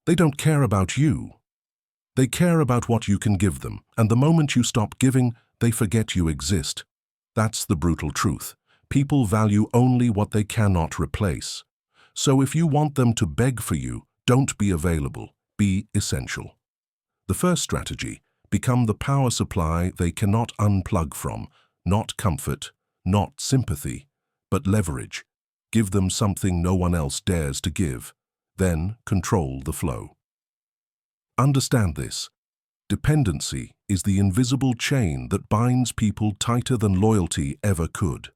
They don't care about you. They care about what you can give them, and the moment you stop giving, they forget you exist. That's the brutal truth. People value only what they cannot replace. So if you want them to beg for you, don't be available, be essential. The first strategy, become the power supply they cannot unplug from, not comfort, not sympathy, but leverage. Give them something no one else dares to give. Then control the flow. Understand this. Dependency is the invisible chain that binds people tighter than loyalty ever could.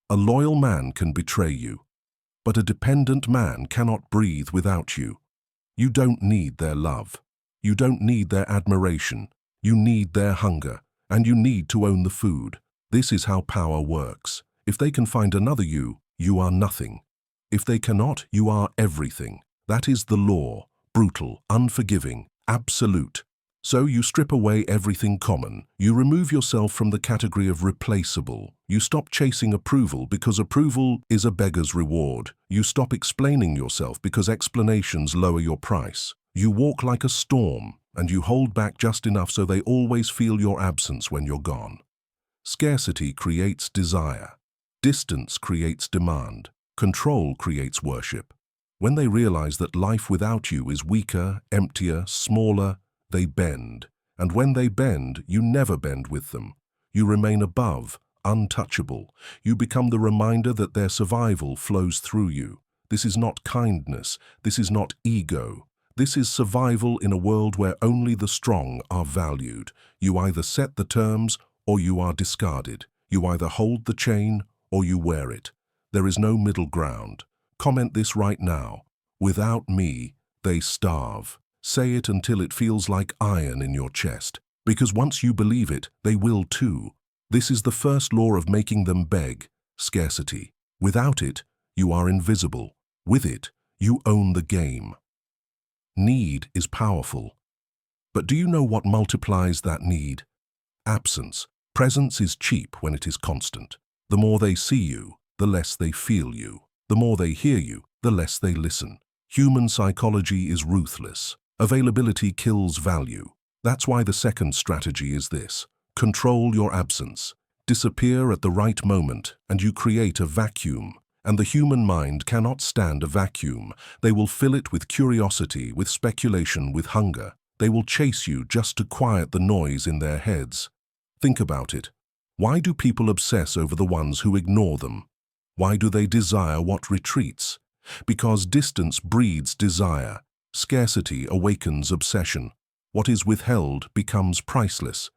A loyal man can betray you, but a dependent man cannot breathe without you. You don't need their love. You don't need their admiration. You need their hunger, and you need to own the food. This is how power works. If they can find another you, you are nothing. If they cannot, you are everything. That is the law, brutal, unforgiving, absolute. So you strip away everything common. You remove yourself from the category of replaceable. You stop chasing approval because approval is a beggar's reward. You stop explaining yourself because explanations lower your price. You walk like a storm, and you hold back just enough so they always feel your absence when you're gone. Scarcity creates desire. Distance creates demand. Control creates worship. When they realize that life without you is weaker, emptier, smaller, they bend. And when they bend, you never bend with them. You remain above, untouchable. You become the reminder that their survival flows through you. This is not kindness. This is not ego. This is survival in a world where only the strong are valued. You either set the terms or you are discarded. You either hold the chain or you wear it. There is no middle ground. Comment this right now. Without me, they starve. Say it until it feels like iron in your chest. Because once you believe it, they will too. This is the first law of making them beg, scarcity. Without it, you are invisible. With it, you own the game. Need is powerful. But do you know what multiplies that need? Absence. Presence is cheap when it is constant. The more they see you, the less they feel you. The more they hear you, the less they listen. Human psychology is ruthless. Availability kills value. That's why the second strategy is this. Control your absence. Disappear at the right moment, and you create a vacuum. And the human mind cannot stand a vacuum. They will fill it with curiosity, with speculation, with hunger. They will chase you just to quiet the noise in their heads. Think about it. Why do people obsess over the ones who ignore them? Why do they desire what retreats? Because distance breeds desire. Scarcity awakens obsession. What is withheld becomes priceless.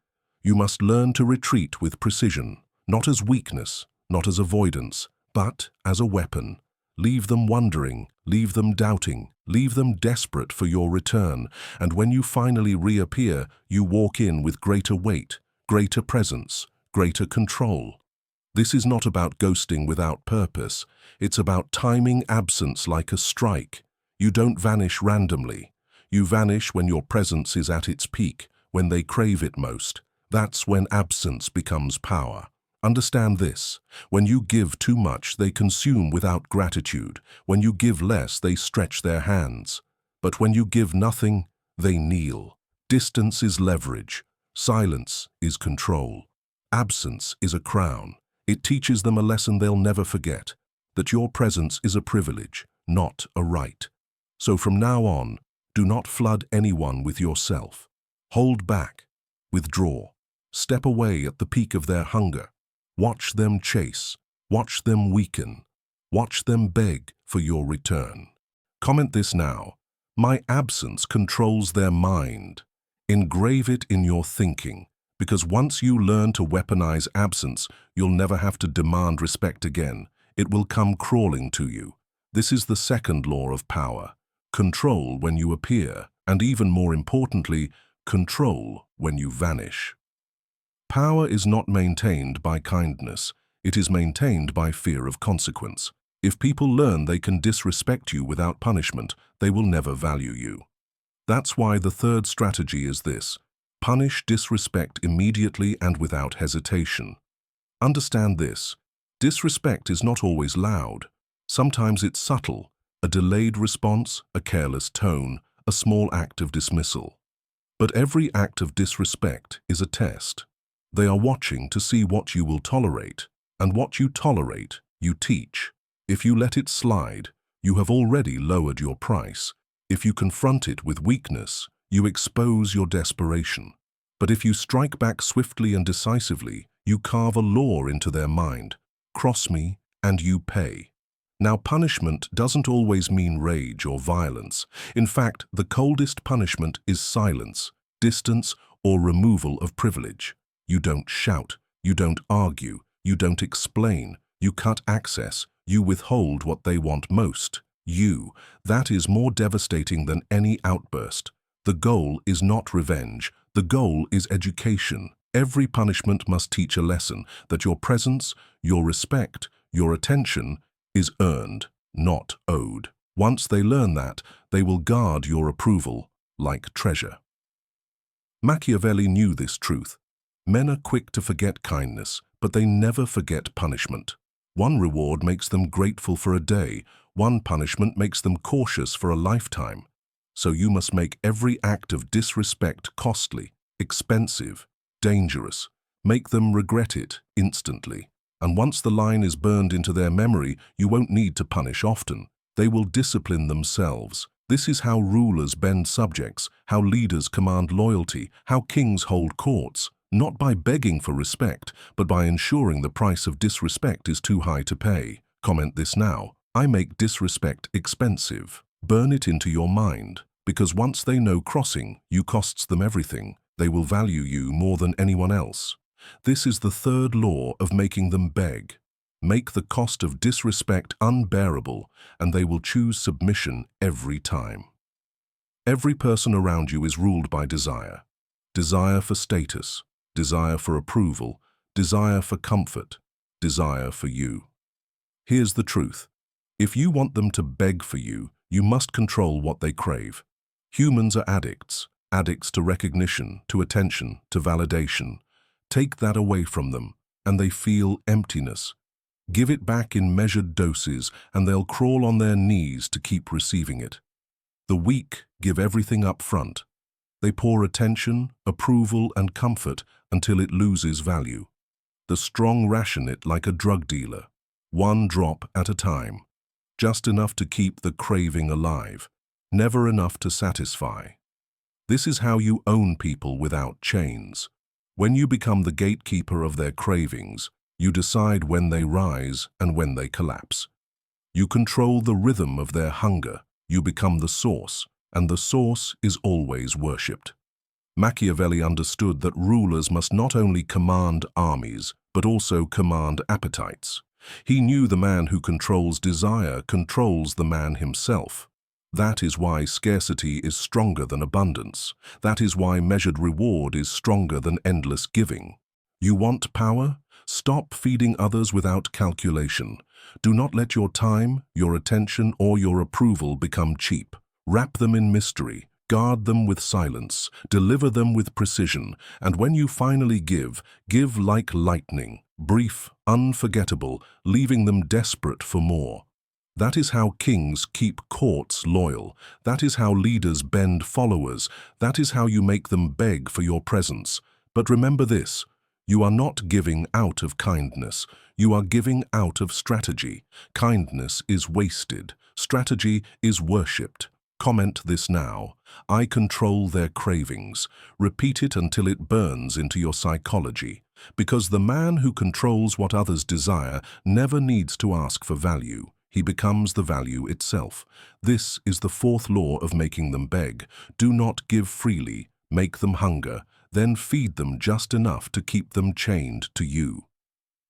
You must learn to retreat with precision, not as weakness, not as avoidance, but as a weapon. Leave them wondering, leave them doubting, leave them desperate for your return, and when you finally reappear, you walk in with greater weight, greater presence, greater control. This is not about ghosting without purpose. It's about timing absence like a strike. You don't vanish randomly. You vanish when your presence is at its peak, when they crave it most. That's when absence becomes power. Understand this. When you give too much, they consume without gratitude. When you give less, they stretch their hands. But when you give nothing, they kneel. Distance is leverage. Silence is control. Absence is a crown. It teaches them a lesson they'll never forget, that your presence is a privilege, not a right. So from now on, do not flood anyone with yourself. Hold back, withdraw, step away at the peak of their hunger. Watch them chase, watch them weaken, watch them beg for your return. Comment this now. My absence controls their mind. Engrave it in your thinking, because once you learn to weaponize absence, you'll never have to demand respect again. It will come crawling to you. This is the second law of power. Control when you appear, and even more importantly, control when you vanish. Power is not maintained by kindness. It is maintained by fear of consequence. If people learn they can disrespect you without punishment, they will never value you. That's why the third strategy is this. Punish disrespect immediately and without hesitation. Understand this. Disrespect is not always loud. Sometimes it's subtle. A delayed response, a careless tone, a small act of dismissal. But every act of disrespect is a test. They are watching to see what you will tolerate, and what you tolerate, you teach. If you let it slide, you have already lowered your price. If you confront it with weakness, you expose your desperation. But if you strike back swiftly and decisively, you carve a law into their mind. Cross me, and you pay. Now, punishment doesn't always mean rage or violence. In fact, the coldest punishment is silence, distance, or removal of privilege. You don't shout, you don't argue, you don't explain, you cut access, you withhold what they want most. That is more devastating than any outburst. The goal is not revenge, the goal is education. Every punishment must teach a lesson that your presence, your respect, your attention is earned, not owed. Once they learn that, they will guard your approval like treasure. Machiavelli knew this truth. Men are quick to forget kindness, but they never forget punishment. One reward makes them grateful for a day, one punishment makes them cautious for a lifetime. So you must make every act of disrespect costly, expensive, dangerous. Make them regret it instantly. And once the line is burned into their memory, you won't need to punish often. They will discipline themselves. This is how rulers bend subjects, how leaders command loyalty, how kings hold courts. Not by begging for respect, but by ensuring the price of disrespect is too high to pay. Comment this now. I make disrespect expensive. Burn it into your mind, because once they know crossing you costs them everything, they will value you more than anyone else. This is the third law of making them beg. Make the cost of disrespect unbearable, and they will choose submission every time. Every person around you is ruled by desire. Desire for status, desire for approval, desire for comfort, desire for you. Here's the truth. If you want them to beg for you, you must control what they crave. Humans are addicts to recognition, to attention, to validation. Take that away from them, and they feel emptiness. Give it back in measured doses, and they'll crawl on their knees to keep receiving it. The weak give everything up front. They pour attention, approval, and comfort until it loses value. The strong ration it like a drug dealer, one drop at a time. Just enough to keep the craving alive, never enough to satisfy. This is how you own people without chains. When you become the gatekeeper of their cravings, you decide when they rise and when they collapse. You control the rhythm of their hunger, you become the source, and the source is always worshipped. Machiavelli understood that rulers must not only command armies, but also command appetites. He knew the man who controls desire controls the man himself. That is why scarcity is stronger than abundance. That is why measured reward is stronger than endless giving. You want power? Stop feeding others without calculation. Do not let your time, your attention, or your approval become cheap. Wrap them in mystery. Guard them with silence. Deliver them with precision. And when you finally give like lightning. Brief, unforgettable, leaving them desperate for more. That is how kings keep courts loyal. That is how leaders bend followers. That is how you make them beg for your presence. But remember this, you are not giving out of kindness. You are giving out of strategy. Kindness is wasted. Strategy is worshipped. Comment this now. I control their cravings. Repeat it until it burns into your psychology. Because the man who controls what others desire never needs to ask for value. He becomes the value itself. This is the fourth law of making them beg. Do not give freely, make them hunger, then feed them just enough to keep them chained to you.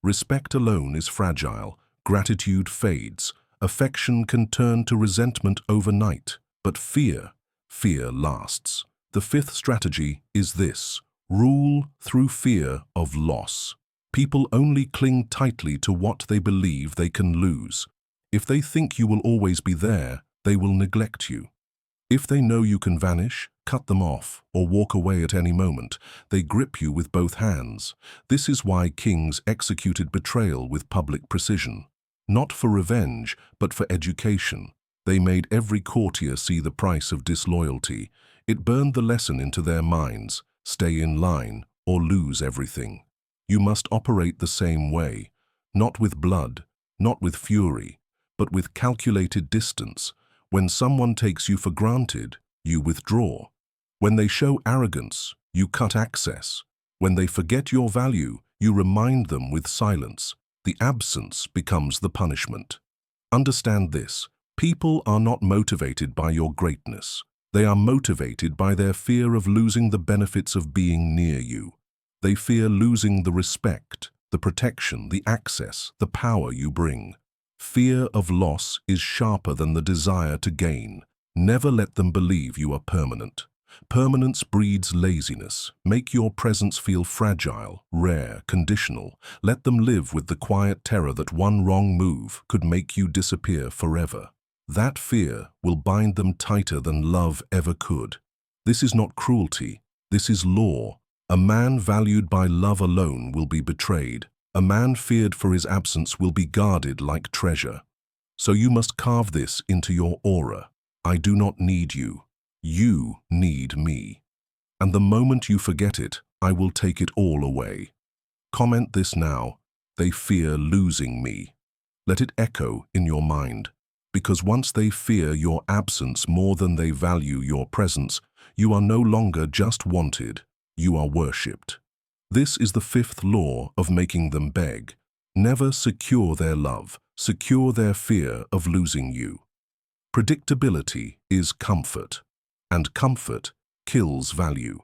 Respect alone is fragile. Gratitude fades. Affection can turn to resentment overnight. But fear lasts. The fifth strategy is this. Rule through fear of loss. People only cling tightly to what they believe they can lose. If they think you will always be there, they will neglect you. If they know you can vanish, cut them off, or walk away at any moment, they grip you with both hands. This is why kings executed betrayal with public precision. Not for revenge, but for education. They made every courtier see the price of disloyalty. It burned the lesson into their minds: stay in line or lose everything. You must operate the same way, not with blood, not with fury, but with calculated distance. When someone takes you for granted, you withdraw. When they show arrogance, you cut access. When they forget your value, you remind them with silence. The absence becomes the punishment. Understand this: people are not motivated by your greatness. They are motivated by their fear of losing the benefits of being near you. They fear losing the respect, the protection, the access, the power you bring. Fear of loss is sharper than the desire to gain. Never let them believe you are permanent. Permanence breeds laziness. Make your presence feel fragile, rare, conditional. Let them live with the quiet terror that one wrong move could make you disappear forever. That fear will bind them tighter than love ever could. This is not cruelty. This is law. A man valued by love alone will be betrayed. A man feared for his absence will be guarded like treasure. So you must carve this into your aura. I do not need you. You need me. And the moment you forget it, I will take it all away. Comment this now: they fear losing me. Let it echo in your mind. Because once they fear your absence more than they value your presence, you are no longer just wanted, you are worshipped. This is the fifth law of making them beg. Never secure their love, secure their fear of losing you. Predictability is comfort, and comfort kills value.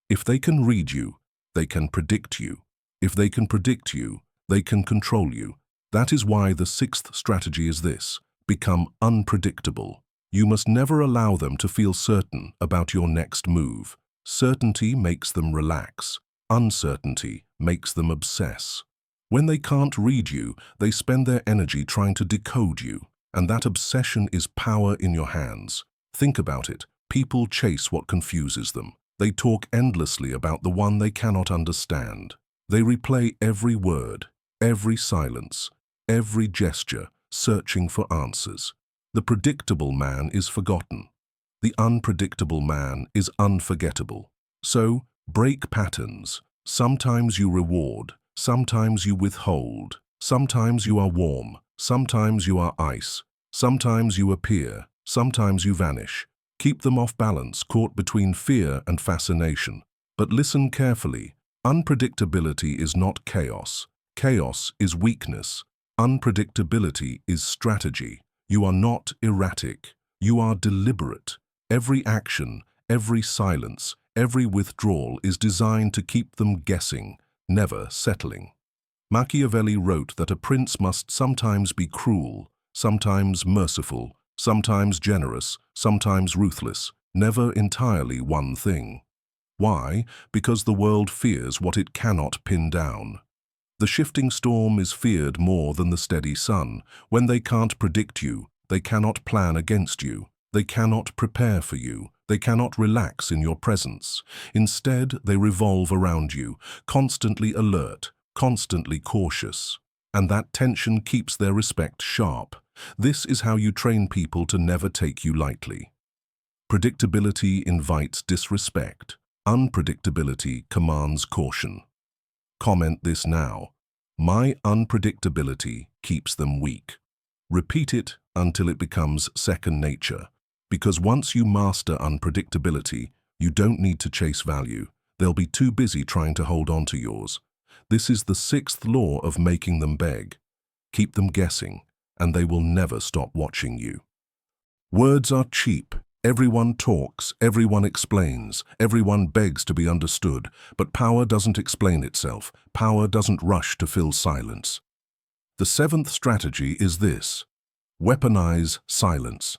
If they can read you, they can predict you. If they can predict you, they can control you. That is why the sixth strategy is this: become unpredictable. You must never allow them to feel certain about your next move. Certainty makes them relax. Uncertainty makes them obsess. When they can't read you, they spend their energy trying to decode you, and that obsession is power in your hands. Think about it. People chase what confuses them. They talk endlessly about the one they cannot understand. They replay every word, every silence, every gesture, searching for answers. The predictable man is forgotten. The unpredictable man is unforgettable. So, break patterns. Sometimes you reward, sometimes you withhold, sometimes you are warm, sometimes you are ice, sometimes you appear, sometimes you vanish. Keep them off balance, caught between fear and fascination. But listen carefully. Unpredictability is not chaos. Chaos is weakness. Unpredictability is strategy. You are not erratic. You are deliberate. Every action, every silence, every withdrawal is designed to keep them guessing, never settling. Machiavelli wrote that a prince must sometimes be cruel, sometimes merciful, sometimes generous, sometimes ruthless, never entirely one thing. Why? Because the world fears what it cannot pin down. The shifting storm is feared more than the steady sun. When they can't predict you, they cannot plan against you. They cannot prepare for you. They cannot relax in your presence. Instead, they revolve around you, constantly alert, constantly cautious. And that tension keeps their respect sharp. This is how you train people to never take you lightly. Predictability invites disrespect. Unpredictability commands caution. Comment this now: my unpredictability keeps them weak. Repeat it until it becomes second nature. Because once you master unpredictability, you don't need to chase value. They'll be too busy trying to hold on to yours. This is the sixth law of making them beg. Keep them guessing, and they will never stop watching you. Words are cheap. Everyone talks, everyone explains, everyone begs to be understood, but power doesn't explain itself. Power doesn't rush to fill silence. The seventh strategy is this: weaponize silence.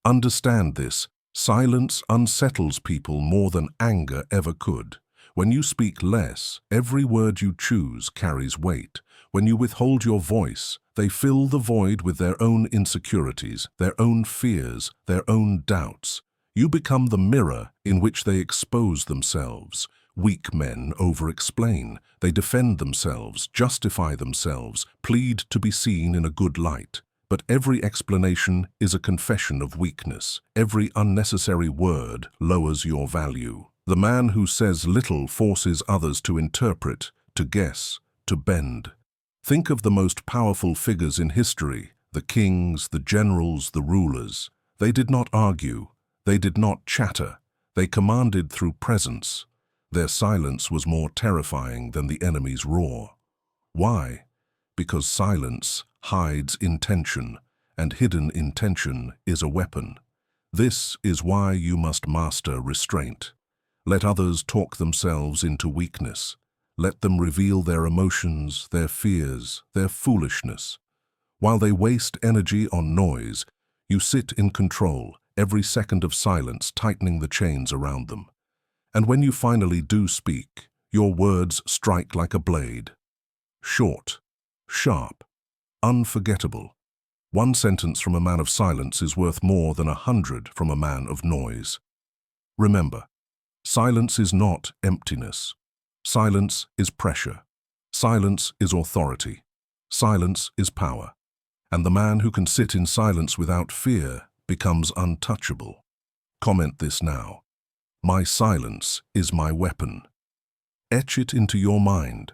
Understand this: silence unsettles people more than anger ever could. When you speak less, every word you choose carries weight. When you withhold your voice, they fill the void with their own insecurities, their own fears, their own doubts. You become the mirror in which they expose themselves. Weak men over-explain. They defend themselves, justify themselves, plead to be seen in a good light. But every explanation is a confession of weakness. Every unnecessary word lowers your value. The man who says little forces others to interpret, to guess, to bend. Think of the most powerful figures in history, the kings, the generals, the rulers. They did not argue. They did not chatter. They commanded through presence. Their silence was more terrifying than the enemy's roar. Why? Because silence hides intention, and hidden intention is a weapon. This is why you must master restraint. Let others talk themselves into weakness. Let them reveal their emotions, their fears, their foolishness. While they waste energy on noise, you sit in control, every second of silence tightening the chains around them. And when you finally do speak, your words strike like a blade. Short, sharp, unforgettable. One sentence from a man of silence is worth more than 100 from a man of noise. Remember, silence is not emptiness. Silence is pressure. Silence is authority. Silence is power. And the man who can sit in silence without fear becomes untouchable. Comment this now. My silence is my weapon. Etch it into your mind,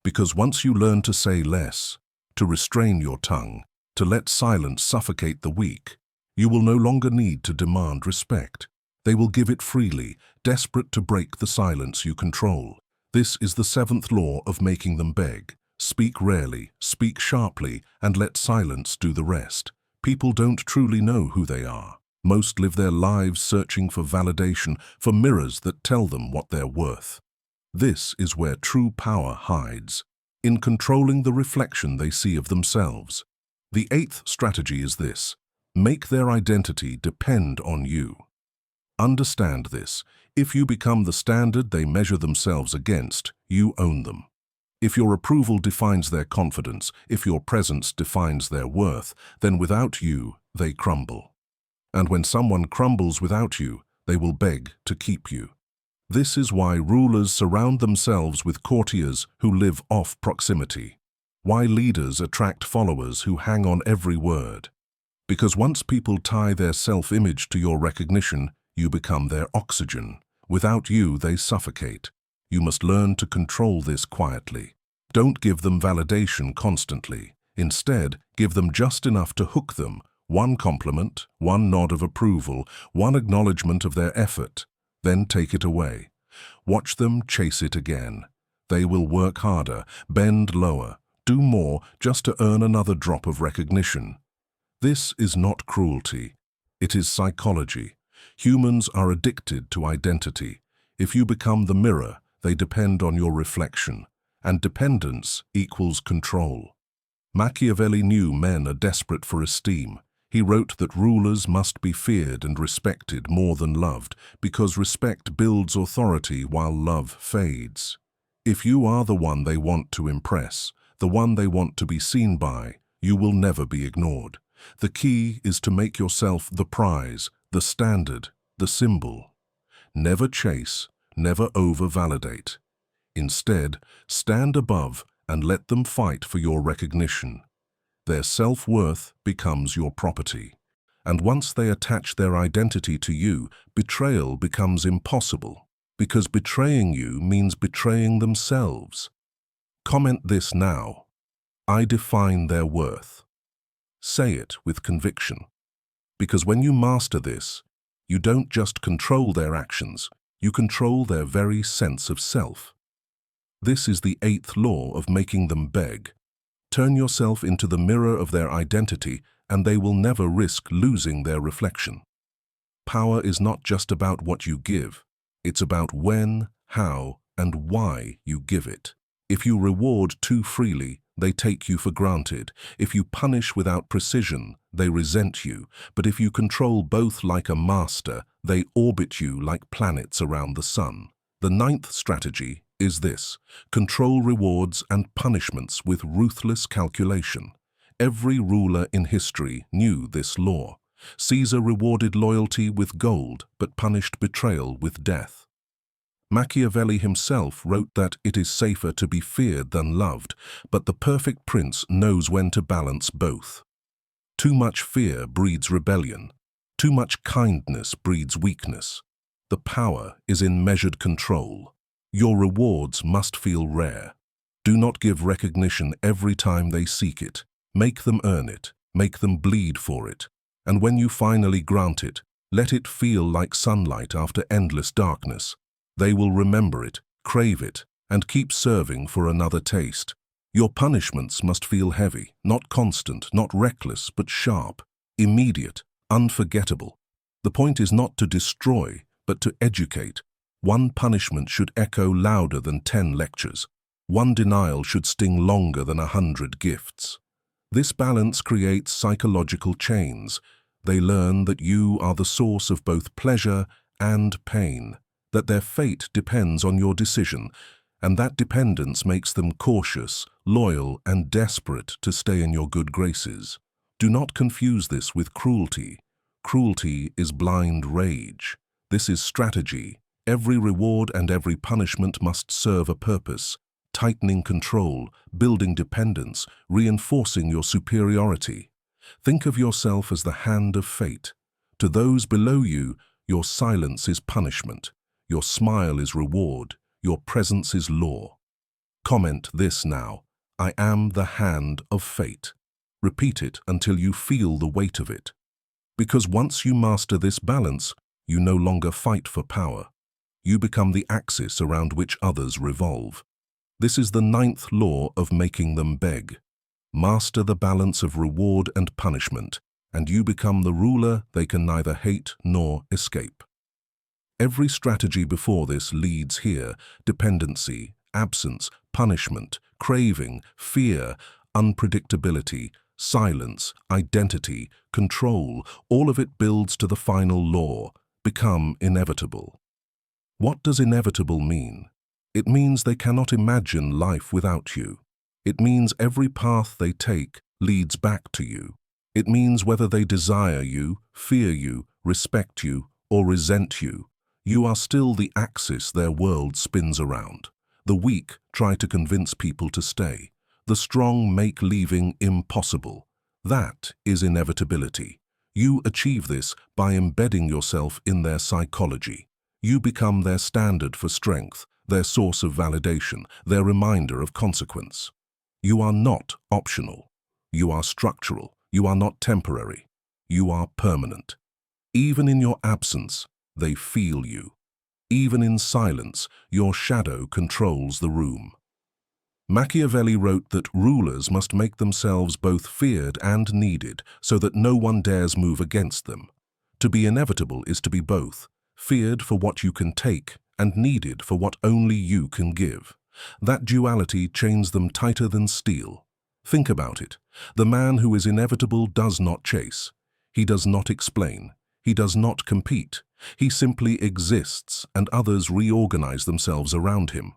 because once you learn to say less, to restrain your tongue, to let silence suffocate the weak, you will no longer need to demand respect. They will give it freely, desperate to break the silence you control. This is the 7th law of making them beg. Speak rarely, speak sharply, and let silence do the rest. People don't truly know who they are. Most live their lives searching for validation, for mirrors that tell them what they're worth. This is where true power hides, in controlling the reflection they see of themselves. The 8th strategy is this: make their identity depend on you. Understand this. If you become the standard they measure themselves against, you own them. If your approval defines their confidence, if your presence defines their worth, then without you, they crumble. And when someone crumbles without you, they will beg to keep you. This is why rulers surround themselves with courtiers who live off proximity. Why leaders attract followers who hang on every word. Because once people tie their self-image to your recognition, you become their oxygen. Without you, they suffocate. You must learn to control this quietly. Don't give them validation constantly. Instead, give them just enough to hook them. One compliment, one nod of approval, one acknowledgement of their effort. Then take it away. Watch them chase it again. They will work harder, bend lower, do more just to earn another drop of recognition. This is not cruelty. It is psychology. Humans are addicted to identity. If you become the mirror, they depend on your reflection. And dependence equals control. Machiavelli knew men are desperate for esteem. He wrote that rulers must be feared and respected more than loved, because respect builds authority while love fades. If you are the one they want to impress, the one they want to be seen by, you will never be ignored. The key is to make yourself the prize, the standard, the symbol. Never chase, never over-validate. Instead, stand above and let them fight for your recognition. Their self-worth becomes your property. And once they attach their identity to you, betrayal becomes impossible, because betraying you means betraying themselves. Comment this now. I define their worth. Say it with conviction. Because when you master this, you don't just control their actions, you control their very sense of self. This is the 8th law of making them beg. Turn yourself into the mirror of their identity, and they will never risk losing their reflection. Power is not just about what you give. It's about when, how, and why you give it. If you reward too freely, they take you for granted. If you punish without precision, they resent you. But if you control both like a master, they orbit you like planets around the sun. The 9th strategy is this: control rewards and punishments with ruthless calculation. Every ruler in history knew this law. Caesar rewarded loyalty with gold, but punished betrayal with death. Machiavelli himself wrote that it is safer to be feared than loved, but the perfect prince knows when to balance both. Too much fear breeds rebellion. Too much kindness breeds weakness. The power is in measured control. Your rewards must feel rare. Do not give recognition every time they seek it. Make them earn it. Make them bleed for it. And when you finally grant it, let it feel like sunlight after endless darkness. They will remember it, crave it, and keep serving for another taste. Your punishments must feel heavy, not constant, not reckless, but sharp, immediate, unforgettable. The point is not to destroy, but to educate. One punishment should echo louder than 10 lectures. One denial should sting longer than 100 gifts. This balance creates psychological chains. They learn that you are the source of both pleasure and pain, that their fate depends on your decision, and that dependence makes them cautious, loyal, and desperate to stay in your good graces. Do not confuse this with cruelty. Cruelty is blind rage. This is strategy. Every reward and every punishment must serve a purpose, tightening control, building dependence, reinforcing your superiority. Think of yourself as the hand of fate. To those below you, your silence is punishment. Your smile is reward. Your presence is law. Comment this now. I am the hand of fate. Repeat it until you feel the weight of it. Because once you master this balance, you no longer fight for power. You become the axis around which others revolve. This is the 9th law of making them beg. Master the balance of reward and punishment, and you become the ruler they can neither hate nor escape. Every strategy before this leads here: dependency, absence, punishment, craving, fear, unpredictability, silence, identity, control. All of it builds to the final law: become inevitable. What does inevitable mean? It means they cannot imagine life without you. It means every path they take leads back to you. It means whether they desire you, fear you, respect you, or resent you, you are still the axis their world spins around. The weak try to convince people to stay. The strong make leaving impossible. That is inevitability. You achieve this by embedding yourself in their psychology. You become their standard for strength, their source of validation, their reminder of consequence. You are not optional. You are structural. You are not temporary. You are permanent. Even in your absence, they feel you. Even in silence, your shadow controls the room. Machiavelli wrote that rulers must make themselves both feared and needed so that no one dares move against them. To be inevitable is to be both, feared for what you can take and needed for what only you can give. That duality chains them tighter than steel. Think about it. The man who is inevitable does not chase. He does not explain. He does not compete. He simply exists, and others reorganize themselves around him.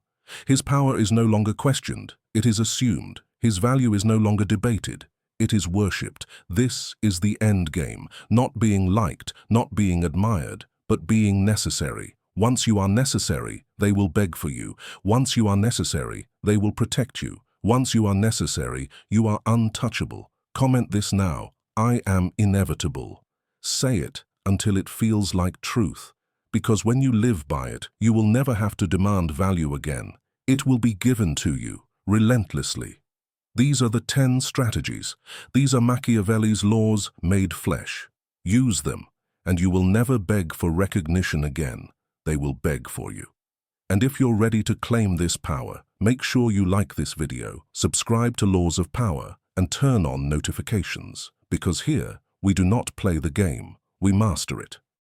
His power is no longer questioned. It is assumed. His value is no longer debated. It is worshipped. This is the end game, not being liked, not being admired, but being necessary. Once you are necessary, they will beg for you. Once you are necessary, they will protect you. Once you are necessary, you are untouchable. Comment this now. I am inevitable. Say it until it feels like truth, because when you live by it, you will never have to demand value again. It will be given to you, relentlessly. These are the 10 strategies. These are Machiavelli's laws made flesh. Use them, and you will never beg for recognition again. They will beg for you. And if you're ready to claim this power, make sure you like this video, subscribe to Laws of Power, and turn on notifications, because here, we do not play the game. We master it.